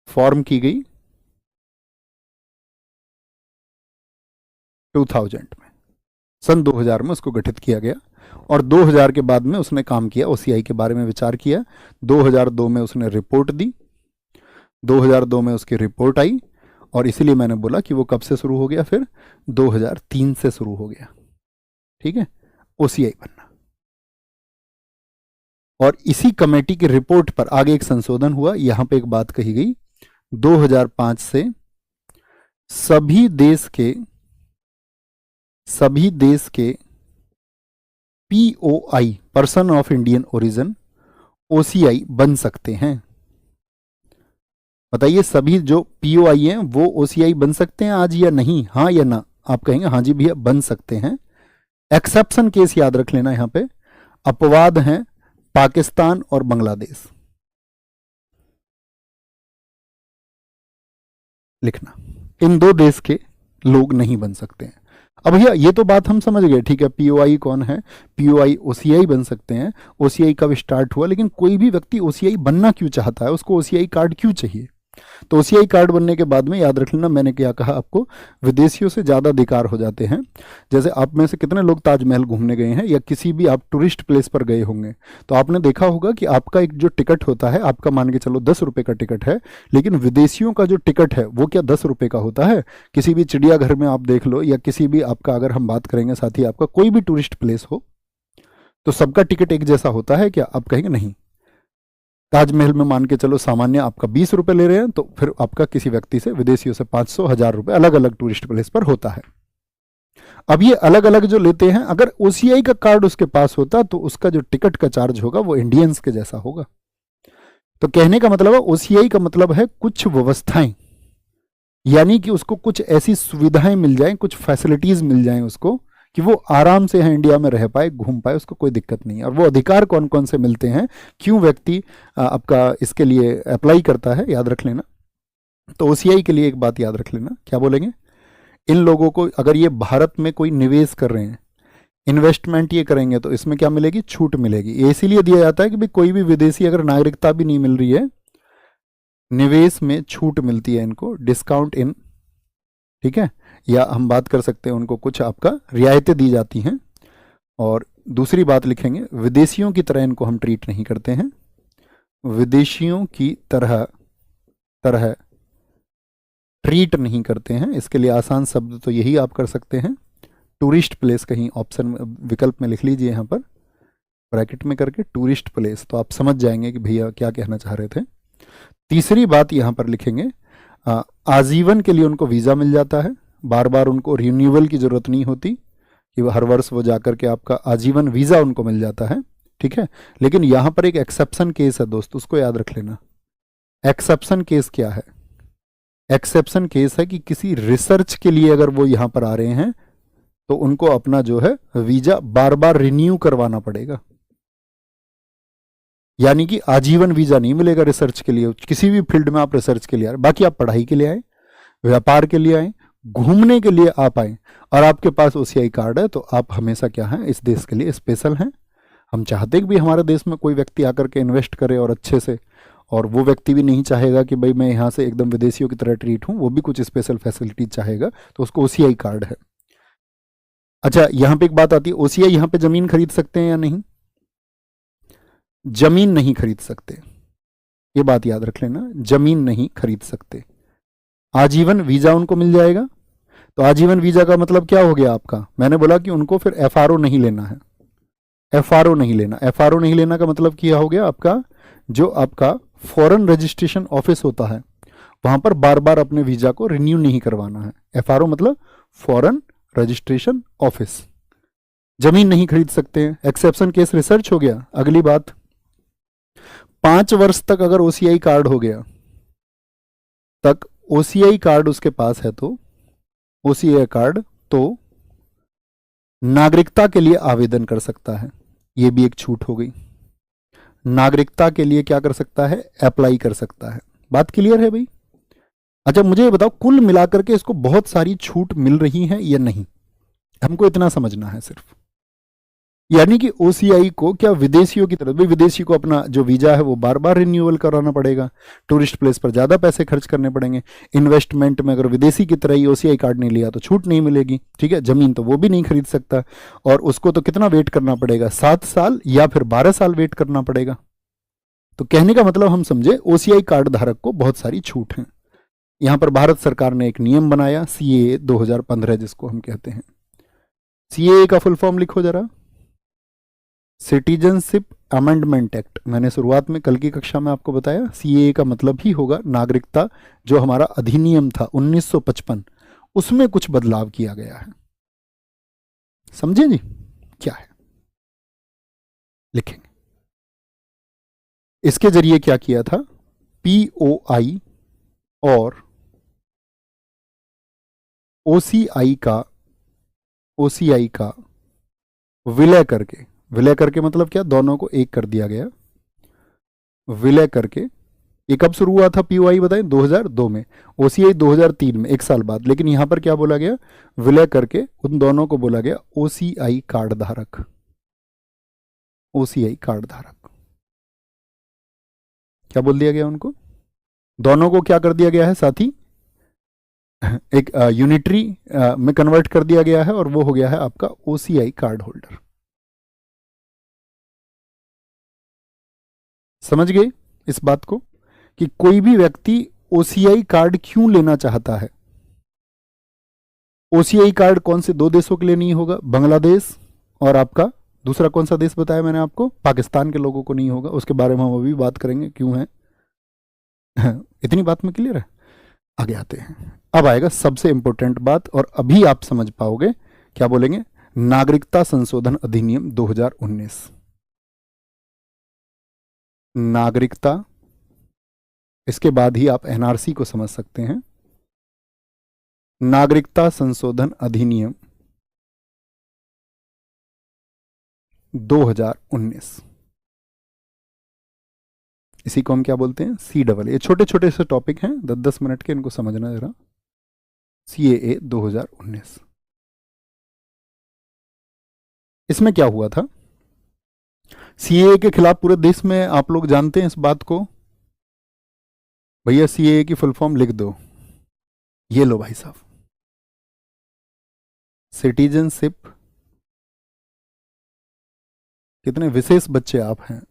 Form की गई 2000 में, सन 2000 में उसको गठित किया गया और 2000 के बाद में उसने काम किया, ओसीआई के बारे में विचार किया। 2002 में उसने रिपोर्ट दी, 2002 में उसकी रिपोर्ट आई और इसीलिए मैंने बोला कि वो कब से शुरू हो गया, फिर 2003 से शुरू हो गया। ठीक है, ओसीआई बनना। और इसी कमेटी की रिपोर्ट पर आगे एक संशोधन हुआ। यहां पे एक बात कही गई, 2005 से सभी देश के POI, person of Indian origin, OCI बन सकते हैं। बताइए, सभी जो पीओआई हैं वो ओसीआई बन सकते हैं आज या नहीं, हाँ या ना? आप कहेंगे हाँ जी भैया बन सकते हैं। एक्सेप्शन केस याद रख लेना, यहां पे अपवाद हैं पाकिस्तान और बांग्लादेश, लिखना। इन दो देश के लोग नहीं बन सकते हैं। अब भैया ये तो बात हम समझ गए, ठीक है, पीओआई कौन है, पीओआई ओसीआई बन सकते हैं, ओसीआई कब स्टार्ट हुआ, लेकिन कोई भी व्यक्ति ओसीआई बनना क्यों चाहता है, उसको ओसीआई कार्ड क्यों चाहिए? तो ओसीआई कार्ड बनने के बाद में याद रख लेना, मैंने क्या कहा आपको, विदेशियों से ज़्यादा अधिकार हो जाते हैं। जैसे आप में से कितने लोग ताजमहल घूमने गए हैं या किसी भी आप टूरिस्ट प्लेस पर गए होंगे, तो आपने देखा होगा कि आपका एक जो टिकट होता है, आपका मान के चलो 10 रुपये का टिकट है, लेकिन विदेशियों का जो टिकट है वो क्या 10 रुपये का होता है? किसी भी चिड़ियाघर में आप देख लो या किसी भी आपका, अगर हम बात करेंगे साथ ही आपका कोई भी टूरिस्ट प्लेस हो, तो सबका टिकट एक जैसा होता है क्या? आप कहेंगे नहीं। ताजमहल में मान के चलो सामान्य आपका 20 रुपए ले रहे हैं, तो फिर आपका किसी व्यक्ति से, विदेशियों से 500, 1000 रुपए अलग अलग टूरिस्ट प्लेस पर होता है। अब ये अलग अलग जो लेते हैं, अगर ओसीआई का कार्ड उसके पास होता तो उसका जो टिकट का चार्ज होगा वो इंडियंस के जैसा होगा। तो कहने का मतलब है ओसीआई का मतलब है कुछ व्यवस्थाएं, यानी कि उसको कुछ ऐसी सुविधाएं मिल जाएं, कुछ फैसिलिटीज मिल जाएं उसको, कि वो आराम से है इंडिया में रह पाए, घूम पाए, उसको कोई दिक्कत नहीं है। और वो अधिकार कौन कौन से मिलते हैं, क्यों व्यक्ति आपका इसके लिए अप्लाई करता है, याद रख लेना। तो ओसीआई के लिए एक बात याद रख लेना, क्या बोलेंगे, इन लोगों को अगर ये भारत में कोई निवेश कर रहे हैं, इन्वेस्टमेंट ये करेंगे, तो इसमें क्या मिलेगी, छूट मिलेगी। ये इसीलिए दिया जाता है कि भाई कोई भी विदेशी अगर नागरिकता भी नहीं मिल रही है, निवेश में छूट मिलती है इनको, डिस्काउंट इन, ठीक है, या हम बात कर सकते हैं उनको कुछ आपका रियायतें दी जाती हैं। और दूसरी बात लिखेंगे, विदेशियों की तरह इनको हम ट्रीट नहीं करते हैं, विदेशियों की तरह तरह ट्रीट नहीं करते हैं। इसके लिए आसान शब्द तो यही आप कर सकते हैं, टूरिस्ट प्लेस, कहीं ऑप्शन विकल्प में लिख लीजिए यहाँ पर ब्रैकेट में करके टूरिस्ट प्लेस, तो आप समझ जाएंगे कि भैया क्या कहना चाह रहे थे। तीसरी बात यहाँ पर लिखेंगे, आजीवन के लिए उनको वीज़ा मिल जाता है, बार बार उनको रिन्यूअल की ज़रूरत नहीं होती, कि वो हर वर्ष वो जाकर के आपका आजीवन वीज़ा उनको मिल जाता है, ठीक है। लेकिन यहाँ पर एक एक्सेप्शन केस है दोस्त, उसको याद रख लेना। एक्सेप्शन केस क्या है? एक्सेप्शन केस है कि किसी रिसर्च के लिए अगर वो यहाँ पर आ रहे हैं, तो उनको अपना जो है वीज़ा बार बार रिन्यू करवाना पड़ेगा। यानी कि आजीवन वीज़ा नहीं मिलेगा रिसर्च के लिए, किसी भी फील्ड में आप रिसर्च के लिए आ रहे, बाकी आप पढ़ाई के लिए आए, व्यापार के लिए आए, घूमने के लिए आप आए, और आपके पास ओसीआई कार्ड है, तो आप हमेशा क्या हैं, इस देश के लिए स्पेशल हैं। हम चाहते कि भी हमारे देश में कोई व्यक्ति आकर के इन्वेस्ट करे और अच्छे से, और वो व्यक्ति भी नहीं चाहेगा कि भाई मैं यहाँ से एकदम विदेशियों की तरह ट्रीट हूँ, वो भी कुछ स्पेशल फैसिलिटीज चाहेगा, तो उसको ओसीआई कार्ड है। अच्छा, यहाँ पे एक बात आती है, ओसीआई यहाँ पे जमीन खरीद सकते हैं या नहीं? जमीन नहीं खरीद सकते, ये बात याद रख लेना, जमीन नहीं खरीद सकते। आजीवन वीजा उनको मिल जाएगा। तो आजीवन वीजा का मतलब क्या हो गया आपका, मैंने बोला कि उनको फिर एफआरओ नहीं लेना है, एफआरओ नहीं लेना। एफआरओ नहीं लेना का मतलब क्या हो गया आपका, जो आपका फॉरेन रजिस्ट्रेशन ऑफिस होता है, वहां पर बार बार अपने वीजा को रिन्यू नहीं करवाना है। एफआरओ मतलब फॉरेन रजिस्ट्रेशन ऑफिस। जमीन नहीं खरीद सकते हैं, एक्सेप्शन केस रिसर्च हो गया। अगली बात, 5 वर्ष तक अगर ओसीआई कार्ड हो गया, तक ओसीआई कार्ड उसके पास है, तो ओसीआई कार्ड तो नागरिकता के लिए आवेदन कर सकता है, ये भी एक छूट हो गई। नागरिकता के लिए क्या कर सकता है, अप्लाई कर सकता है। बात क्लियर है भाई? अच्छा मुझे ये बताओ, कुल मिलाकर के इसको बहुत सारी छूट मिल रही है या नहीं, हमको इतना समझना है सिर्फ। यानी कि ओसीआई को क्या विदेशियों की तरह, भाई विदेशी को अपना जो वीजा है वो बार बार रिन्यूअल कराना पड़ेगा, टूरिस्ट प्लेस पर ज़्यादा पैसे खर्च करने पड़ेंगे, इन्वेस्टमेंट में अगर विदेशी की तरह ही ओसीआई कार्ड नहीं लिया तो छूट नहीं मिलेगी, ठीक है, ज़मीन तो वो भी नहीं खरीद सकता, और उसको तो कितना वेट करना पड़ेगा, 7 साल या फिर 12 साल वेट करना पड़ेगा। तो कहने का मतलब हम समझे ओसीआई कार्ड धारक को बहुत सारी छूट हैं। यहां पर भारत सरकार ने एक नियम बनाया, सीएए 2015 जिसको हम कहते हैं। सीएए का फुल फॉर्म लिखो जरा, सिटीजनशिप अमेंडमेंट एक्ट। मैंने शुरुआत में कल की कक्षा में आपको बताया सीएए का मतलब ही होगा नागरिकता, जो हमारा अधिनियम था 1955, उसमें कुछ बदलाव किया गया है। समझे जी क्या है, लिखेंगे। इसके जरिए क्या किया था, पीओआई और ओसीआई का विलय करके मतलब क्या, दोनों को एक कर दिया गया, विलय करके। ये कब शुरू हुआ था पीओआई बताएं, 2002 में, ओसीआई 2003 में, एक साल बाद। लेकिन यहां पर क्या बोला गया, विलय करके उन दोनों को बोला गया ओसीआई कार्ड धारक, ओसीआई कार्ड धारक। क्या बोल दिया गया उनको, दोनों को क्या कर दिया गया है साथी, एक यूनिटरी में कन्वर्ट कर दिया गया है, और वो हो गया है आपका ओसीआई कार्ड होल्डर। समझ गए इस बात को कि कोई भी व्यक्ति ओसीआई कार्ड क्यों लेना चाहता है। ओसीआई कार्ड कौन से दो देशों के लिए नहीं होगा, बांग्लादेश और आपका दूसरा कौन सा देश बताया मैंने आपको, पाकिस्तान के लोगों को नहीं होगा। उसके बारे में हम अभी बात करेंगे क्यों है। इतनी बात में क्लियर है, आगे आते हैं। अब आएगा सबसे इंपॉर्टेंट बात, और अभी आप समझ पाओगे। क्या बोलेंगे, नागरिकता संशोधन अधिनियम 2019। नागरिकता, इसके बाद ही आप एनआरसी को समझ सकते हैं। नागरिकता संशोधन अधिनियम 2019, इसी को हम क्या बोलते हैं, सी डबल। ये छोटे छोटे से टॉपिक हैं, 10-10 मिनट के, इनको समझना जरा। सीएए 2019, इसमें क्या हुआ था, सीएए के खिलाफ पूरे देश में, आप लोग जानते हैं इस बात को, भैया सीएए की फुल फॉर्म लिख दो, ये लो भाई साहब, सिटीजनशिप। कितने विशेष बच्चे आप हैं,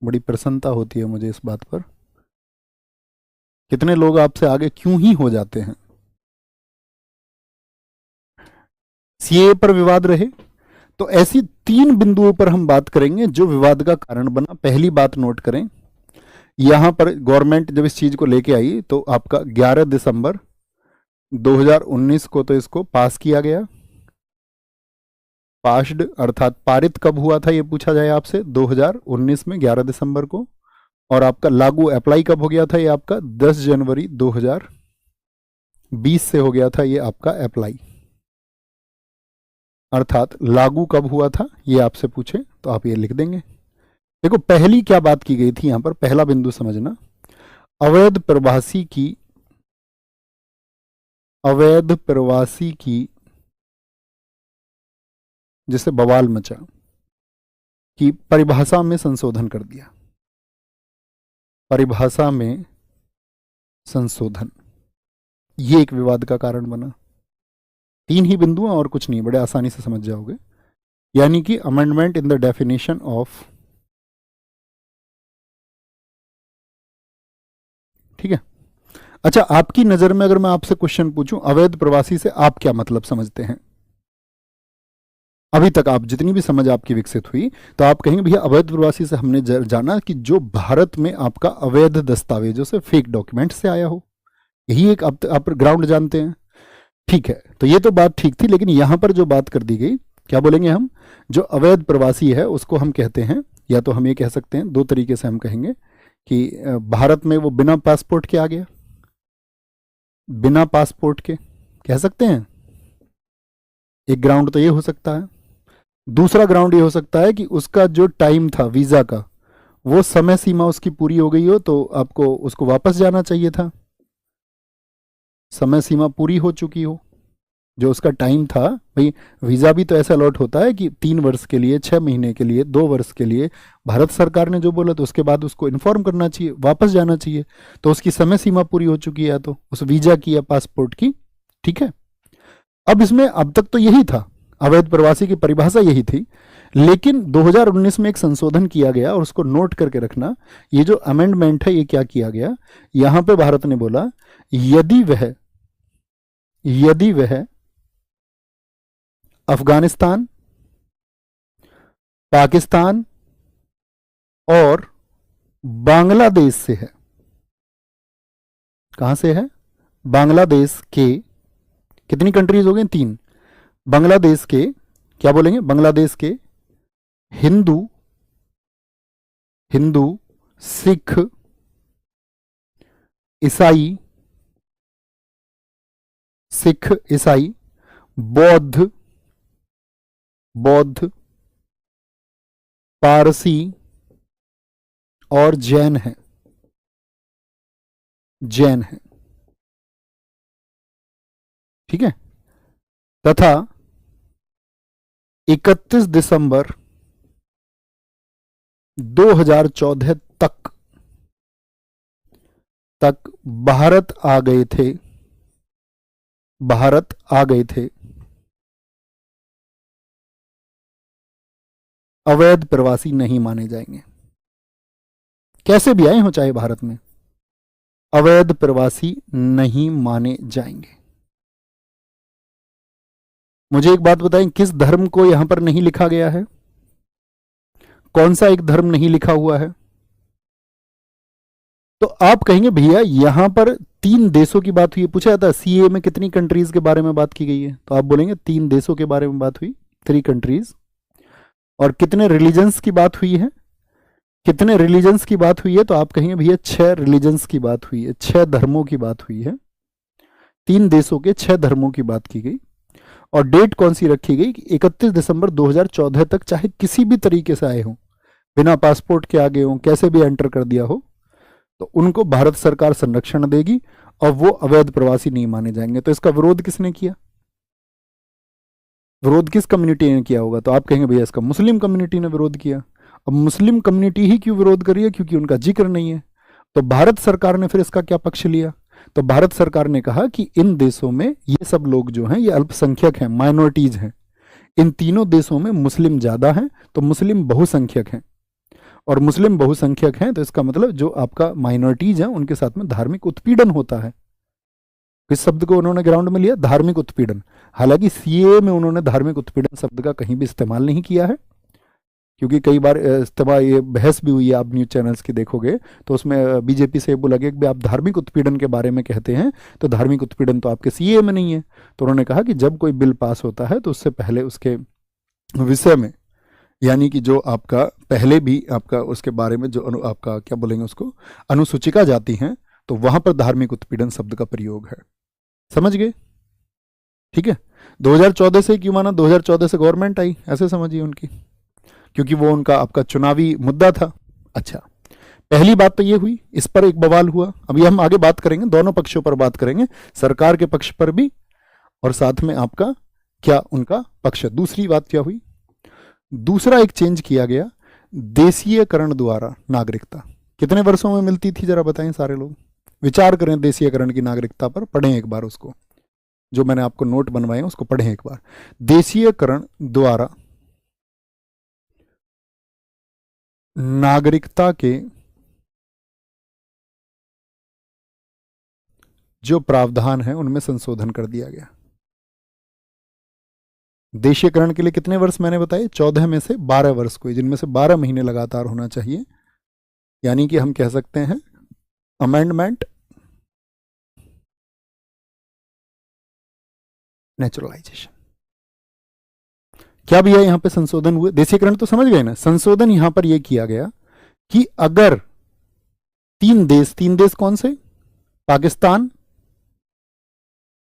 बड़ी प्रसन्नता होती है मुझे इस बात पर। कितने लोग आपसे आगे क्यों ही हो जाते हैं। सीएए पर विवाद रहे, तो ऐसी 3 बिंदुओं पर हम बात करेंगे जो विवाद का कारण बना। पहली बात नोट करें, यहां पर गवर्नमेंट जब इस चीज को लेके आई तो आपका 11 दिसंबर 2019 को तो इसको पास किया गया। पास्ड अर्थात पारित कब हुआ था ये पूछा जाए आपसे, 2019 में 11 दिसंबर को। और आपका लागू अप्लाई कब हो गया था, ये आपका 10 जनवरी 2020 से हो गया था ये आपका अप्लाई। अर्थात लागू कब हुआ था ये आपसे पूछे तो आप ये लिख देंगे। देखो पहली क्या बात की गई थी यहां पर, पहला बिंदु समझना, अवैध प्रवासी की जिसे बवाल मचा कि परिभाषा में संशोधन कर दिया। परिभाषा में संशोधन, ये एक विवाद का कारण बना। 3 ही बिंदु और कुछ नहीं, बड़े आसानी से समझ जाओगे। यानी कि amendment in the definition of, ठीक है। अच्छा, आपकी नजर में अगर मैं आपसे क्वेश्चन पूछूं अवैध प्रवासी से आप क्या मतलब समझते हैं, अभी तक आप जितनी भी समझ आपकी विकसित हुई तो आप कहेंगे भैया अवैध प्रवासी से हमने जाना कि जो भारत में आपका अवैध दस्तावेजों से, फेक डॉक्यूमेंट से आया हो, यही एक आप ग्राउंड जानते हैं। ठीक है, तो ये तो बात ठीक थी, लेकिन यहां पर जो बात कर दी गई, क्या बोलेंगे हम, जो अवैध प्रवासी है उसको हम कहते हैं, या तो हम ये कह सकते हैं 2 तरीके से हम कहेंगे कि भारत में वो बिना पासपोर्ट के आ गया, बिना पासपोर्ट के कह सकते हैं, एक ग्राउंड तो ये हो सकता है। दूसरा ग्राउंड ये हो सकता है कि उसका जो टाइम था वीजा का, वो समय सीमा उसकी पूरी हो गई हो तो आपको उसको वापस जाना चाहिए था, समय सीमा पूरी हो चुकी हो। जो उसका टाइम था भाई, वीज़ा भी तो ऐसा अलॉट होता है कि 3 वर्ष के लिए, 6 महीने के लिए, 2 वर्ष के लिए। भारत सरकार ने जो बोला तो उसके बाद उसको इन्फॉर्म करना चाहिए, वापस जाना चाहिए। तो उसकी समय सीमा पूरी हो चुकी है, तो उस वीज़ा की या पासपोर्ट की। ठीक है, अब इसमें अब तक तो यही था, अवैध प्रवासी की परिभाषा यही थी। लेकिन 2019 में एक संशोधन किया गया, और उसको नोट करके रखना, ये जो अमेंडमेंट है ये क्या किया गया, यहां पे भारत ने बोला यदि वह अफगानिस्तान, पाकिस्तान और बांग्लादेश से है। कहां से है? बांग्लादेश के, कितनी कंट्रीज हो गई? 3। बांग्लादेश के, क्या बोलेंगे, बांग्लादेश के हिंदू, सिख, ईसाई, बौद्ध, पारसी और जैन है। ठीक है, तथा 31 दिसंबर 2014 तक भारत आ गए थे अवैध प्रवासी नहीं माने जाएंगे। कैसे भी आए हो चाहे भारत में, अवैध प्रवासी नहीं माने जाएंगे। मुझे एक बात बताएं, किस धर्म को यहां पर नहीं लिखा गया है? कौन सा एक धर्म नहीं लिखा हुआ है? तो आप कहेंगे भैया यहां पर 3 देशों की बात हुई है। पूछा जाता है सीए में कितनी कंट्रीज के बारे में बात की गई है, तो आप बोलेंगे 3 देशों के बारे में बात हुई, 3 कंट्रीज। और कितने रिलीजन्स की बात हुई है? तो आप कहेंगे भैया 6 रिलीजन्स की बात हुई है, 6 धर्मों की बात हुई है। 3 देशों के 6 धर्मों की बात की गई। और डेट कौन सी रखी गई कि 31 दिसंबर 2014 तक चाहे किसी भी तरीके से आए हों, बिना पासपोर्ट के आगे हों, कैसे भी एंटर कर दिया हो, तो उनको भारत सरकार संरक्षण देगी और वो अवैध प्रवासी नहीं माने जाएंगे। तो इसका विरोध किसने किया? विरोध किस कम्युनिटी ने किया होगा? तो आप कहेंगे भैया इसका मुस्लिम कम्युनिटी ने विरोध किया। अब मुस्लिम कम्युनिटी ही क्यों विरोध करी है? क्योंकि उनका जिक्र नहीं है। तो भारत सरकार ने फिर इसका क्या पक्ष लिया? तो भारत सरकार ने कहा कि इन देशों में ये सब लोग जो हैं ये अल्पसंख्यक हैं, माइनॉरिटीज हैं। इन तीनों देशों में मुस्लिम ज्यादा हैं, तो मुस्लिम बहुसंख्यक हैं। और मुस्लिम बहुसंख्यक हैं तो इसका मतलब जो आपका माइनॉरिटीज हैं उनके साथ में धार्मिक उत्पीड़न होता है। किस शब्द को उन्होंने ग्राउंड में लिया? धार्मिक उत्पीड़न। हालांकि सीए में उन्होंने धार्मिक उत्पीड़न शब्द का कहीं भी इस्तेमाल नहीं किया है, क्योंकि कई बार इस्तेमाल, ये बहस भी हुई है, आप न्यूज चैनल्स की देखोगे तो उसमें बीजेपी से बोला गया कि आप धार्मिक उत्पीड़न के बारे में कहते हैं, तो धार्मिक उत्पीड़न तो आपके सीए में नहीं है। तो उन्होंने कहा कि जब कोई बिल पास होता है तो उससे पहले उसके विषय में, यानी कि जो आपका पहले भी आपका उसके बारे में जो आपका क्या बोलेंगे उसको, अनुसूचिका जाती हैं, तो वहां पर धार्मिक उत्पीड़न शब्द का प्रयोग है। समझ गए? ठीक है, 2014 से क्यों माना? 2014 से गवर्नमेंट आई, ऐसे समझिए उनकी, क्योंकि वो उनका आपका चुनावी मुद्दा था। अच्छा, पहली बात तो ये हुई, इस पर एक बवाल हुआ। अभी हम आगे बात करेंगे, दोनों पक्षों पर बात करेंगे, सरकार के पक्ष पर भी और साथ में आपका क्या उनका पक्ष। दूसरी बात क्या हुई? दूसरा एक चेंज किया गया, देशीयकरण द्वारा नागरिकता। कितने वर्षों में मिलती थी जरा बताएं सारे लोग, विचार करें देशीयकरण की नागरिकता पर, पढ़ें एक बार उसको, जो मैंने आपको नोट बनवाए हैं उसको पढ़ें एक बार। देशीयकरण द्वारा नागरिकता के जो प्रावधान है उनमें संशोधन कर दिया गया। देशीयकरण के लिए कितने वर्ष मैंने बताए? 14 में से 12 वर्ष को, जिनमें से 12 महीने लगातार होना चाहिए। यानी कि हम कह सकते हैं अमेंडमेंट नेचुरलाइजेशन। क्या भैया यहां पे संशोधन हुए? देशीयकरण तो समझ गए ना, संशोधन यहां पर यह किया गया कि अगर 3 देश कौन से? पाकिस्तान,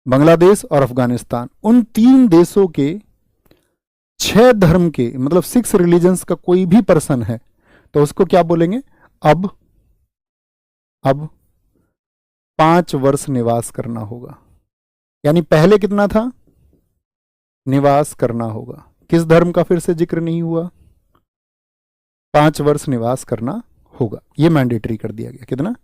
बांग्लादेश और अफगानिस्तान, उन 3 देशों के 6 धर्म के, मतलब 6 रिलीजन्स का कोई भी पर्सन है, तो उसको क्या बोलेंगे? अब 5 वर्ष निवास करना होगा। यानी पहले कितना था? निवास करना होगा। किस धर्म का फिर से जिक्र नहीं हुआ? 5 वर्ष निवास करना होगा, ये मैंडेटरी कर दिया गया। कितना?